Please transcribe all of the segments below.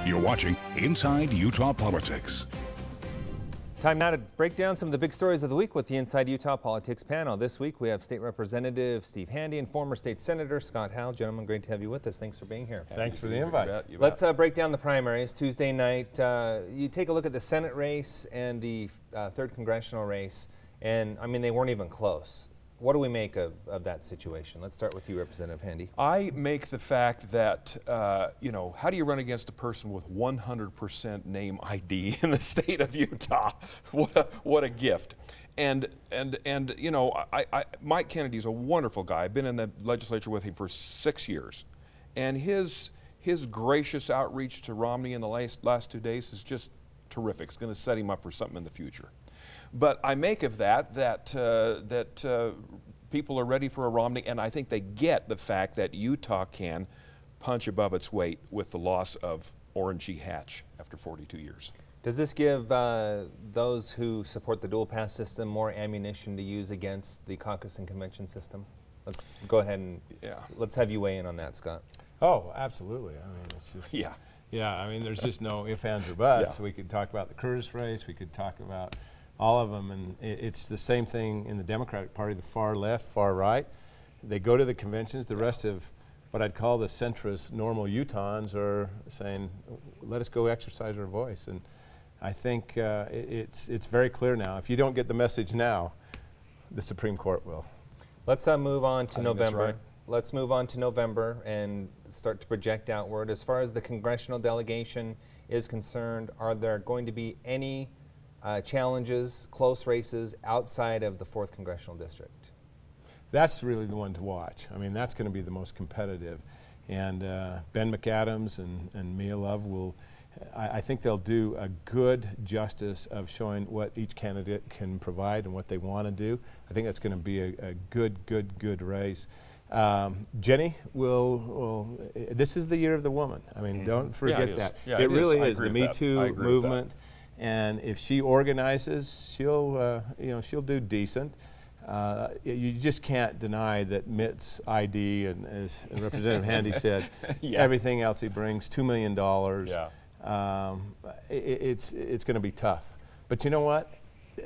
You're watching Inside Utah Politics. Time now to break down some of the big stories of the week with the Inside Utah Politics panel. This week we have State Representative Steve Handy and former State Senator Scott Howell. Gentlemen, great to have you with us. Thanks for being here. Thanks for the invite. Let's break down the primaries. Tuesday night, you take a look at the Senate race and the 3rd Congressional race, and I mean, they weren't even close. What do we make of that situation? Let's start with you, Representative Handy. I make the fact that, you know, how do you run against a person with 100% name ID in the state of Utah? What a gift. And you know, Mike Kennedy's a wonderful guy. I've been in the legislature with him for 6 years. And his gracious outreach to Romney in the last 2 days is just terrific. It's going to set him up for something in the future. But I make of that people are ready for a Romney, and I think they get the fact that Utah can punch above its weight with the loss of Orangey Hatch after 42 years. Does this give those who support the dual pass system more ammunition to use against the caucus and convention system? Let's go ahead and let's have you weigh in on that, Scott. Oh, absolutely. I mean, it's just yeah. I mean, there's just no ifs, ands, or buts. We could talk about the Curtis race. We could talk about all of them, and it's the same thing in the Democratic Party, the far left, far right. They go to the conventions. The rest of what I'd call the centrist normal Utahns are saying, let us go exercise our voice. And I think it's very clear now. If you don't get the message now, the Supreme Court will. Let's move on to November. That's right. Let's move on to November and start to project outward. As far as the congressional delegation is concerned, are there going to be any challenges, close races outside of the 4th Congressional District? That's really the one to watch. I mean, that's going to be the most competitive. And Ben McAdams and Mia Love will, I think they'll do a good justice of showing what each candidate can provide and what they want to do. I think that's going to be a good race. Jenny will, this is the year of the woman. I mean, don't forget that. Yeah, it really is. The Me Too movement. And if she organizes, she'll do decent. You just can't deny that Mitt's ID, and as Representative Handy said, everything else he brings, $2 million. It's going to be tough. But you know what?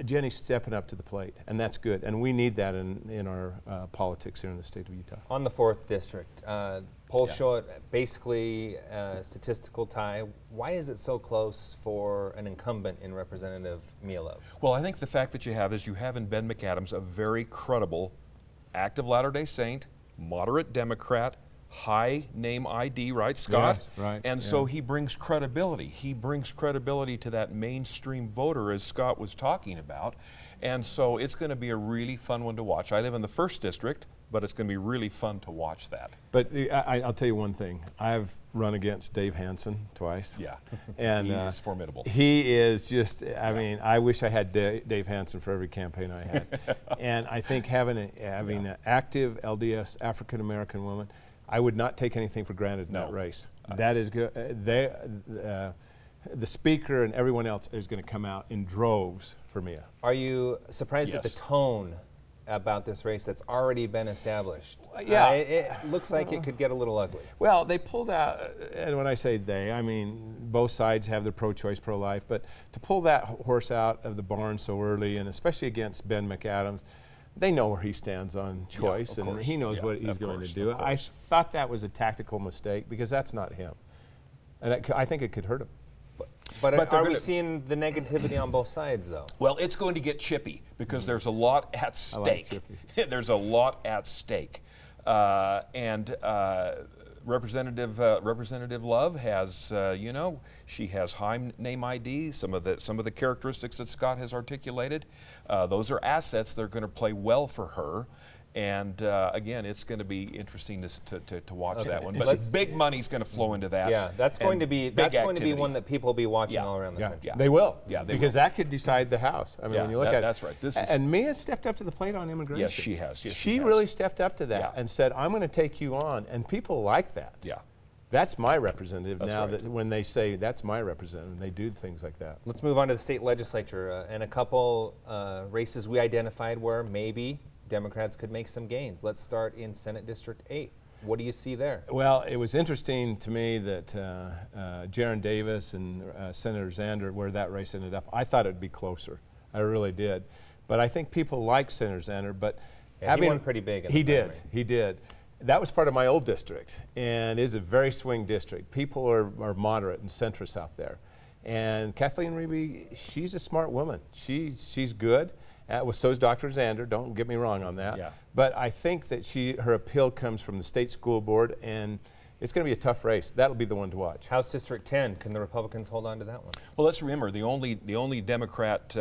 Jenny's stepping up to the plate, and that's good. And we need that in our politics here in the state of Utah. On the 4th District, polls show it basically a statistical tie. Why is it so close for an incumbent in Representative Mia Love? Well, I think the fact that you have in Ben McAdams a very credible, active Latter-day Saint, moderate Democrat, high name ID, right, Scott? Yes, right. And so he brings credibility. He brings credibility to that mainstream voter, as Scott was talking about. And so it's going to be a really fun one to watch. I live in the 1st District, but it's going to be really fun to watch that. But I'll tell you one thing. I've run against Dave Hansen twice. Yeah, and he is formidable. He is just, I mean, I wish I had Dave Hansen for every campaign I had. And I think having an active LDS African-American woman, I would not take anything for granted in that race. That is good. The speaker and everyone else is going to come out in droves for Mia. Are you surprised at the tone about this race that's already been established? It looks like it could get a little ugly. Well, they pulled out, and when I say they, I mean both sides have their pro-choice, pro-life, but to pull that horse out of the barn so early, and especially against Ben McAdams, they know where he stands on choice, and he knows what he's going to do. I thought that was a tactical mistake because that's not him. And I think it could hurt him. But are we seeing the negativity on both sides, though? Well, it's going to get chippy because there's a lot at stake. There's a lot at stake. Representative Love has, you know, she has high name ID. Some of the characteristics that Scott has articulated, those are assets that are going to play well for her. And again, it's going to be interesting to watch that one. But big money's going to flow into that. Yeah, that's going to be one that people will be watching all around the country. They will. Yeah, because that could decide the House. I mean, when you look at it, that's right. And Mia stepped up to the plate on immigration. Yes, she has. Yes, she really stepped up to that and said, "I'm going to take you on," and people like that. Yeah. That's my representative. That when they say that's my representative, they do things like that. Let's move on to the state legislature and a couple races we identified where maybe Democrats could make some gains. Let's start in Senate District 8. What do you see there? Well, it was interesting to me that Jaron Davis and Senator Zander, where that race ended up, I thought it would be closer. I really did. But I think people like Senator Zander, but yeah, he won pretty big in the primary. He did. That was part of my old district, and it is a very swing district. People are moderate and centrist out there. And Kathleen Reeby, she's a smart woman. She's good. So is Dr. Zander, don't get me wrong on that. Yeah. But I think that her appeal comes from the state school board, and it's going to be a tough race. That'll be the one to watch. House District 10, can the Republicans hold on to that one? Well, let's remember, the only Democrat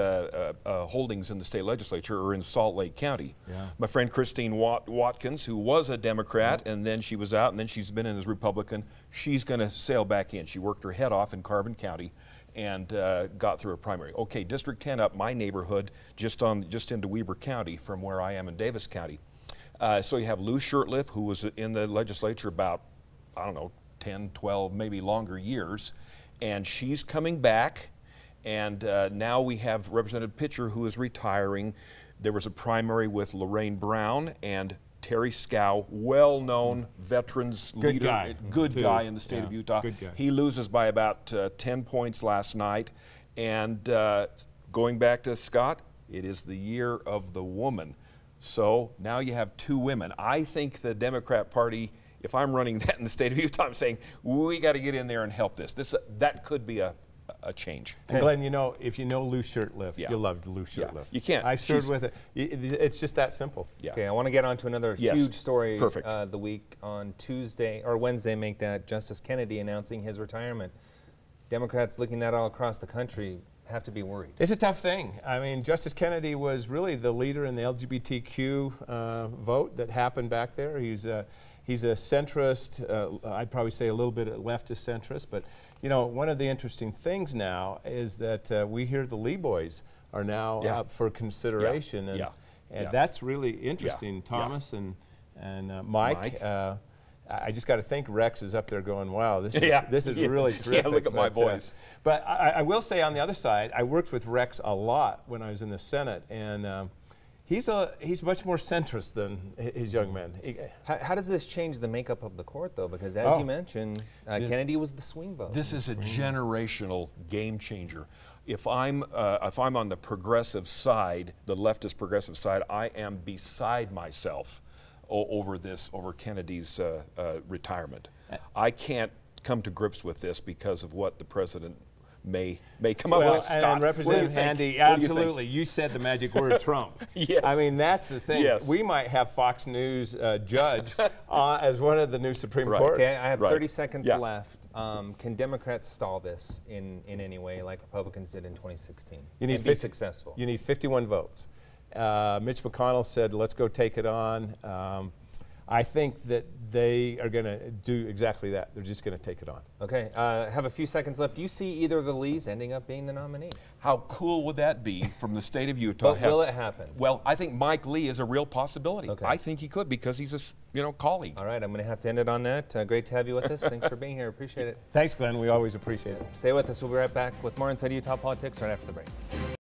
holdings in the state legislature are in Salt Lake County. Yeah. My friend Christine Watkins, who was a Democrat, and then she was out, and then she's been in as Republican, she's going to sail back in. She worked her head off in Carbon County and got through a primary. Okay, District 10 up my neighborhood, just into Weber County from where I am in Davis County. So you have Lou Shurtleff, who was in the legislature about, I don't know, 10, 12, maybe longer years, and she's coming back, and now we have Representative Pitcher, who is retiring. There was a primary with Lorraine Brown and Terry Scow, well-known veterans leader, good guy in the state of Utah. He loses by about 10 points last night, and going back to Scott, it is the year of the woman. So now you have two women. I think the Democrat Party, if I'm running that in the state of Utah, I'm saying we got to get in there and help this. That could be a change. And Glenn, you know, if you know Lou Shurtleff, you'll love Lou Shurtleff. Yeah. You can't. I served with it. It's just that simple. Yeah. Okay, I want to get on to another huge story the week. On Tuesday or Wednesday, make that Justice Kennedy announcing his retirement. Democrats looking at all across the country have to be worried. It's a tough thing. I mean, Justice Kennedy was really the leader in the LGBTQ vote that happened back there. He's a centrist, I'd probably say a little bit leftist centrist, but you know, one of the interesting things now is that we hear the Lee boys are now up for consideration, and that's really interesting. Thomas and Mike. I just got to think Rex is up there going, wow, this is really terrific. Yeah, look at my boys. But I will say on the other side, I worked with Rex a lot when I was in the Senate, and he's much more centrist than his young men. How does this change the makeup of the court, though? Because as you mentioned, Kennedy was the swing vote. This is a generational game changer. If I'm on the progressive side, the leftist progressive side, I am beside myself over Kennedy's retirement. I can't come to grips with this because of what the president may come up with. Scott, and Representative Handy, absolutely. You said the magic word, Trump. Yes. I mean, that's the thing. Yes. We might have Fox News judge as one of the new Supreme Court. Okay, I have 30 seconds left. Can Democrats stall this in any way like Republicans did in 2016 and be successful? You need 51 votes. Mitch McConnell said, let's go take it on. I think that they are going to do exactly that. They're just going to take it on. Okay, have a few seconds left. Do you see either of the Lees ending up being the nominee? How cool would that be from the state of Utah? But will it happen? Well, I think Mike Lee is a real possibility. Okay. I think he could because he's a colleague. All right, I'm going to have to end it on that. Great to have you with us. Thanks for being here. Appreciate it. Thanks, Glenn. We always appreciate it. Stay with us. We'll be right back with more Inside Utah Politics right after the break.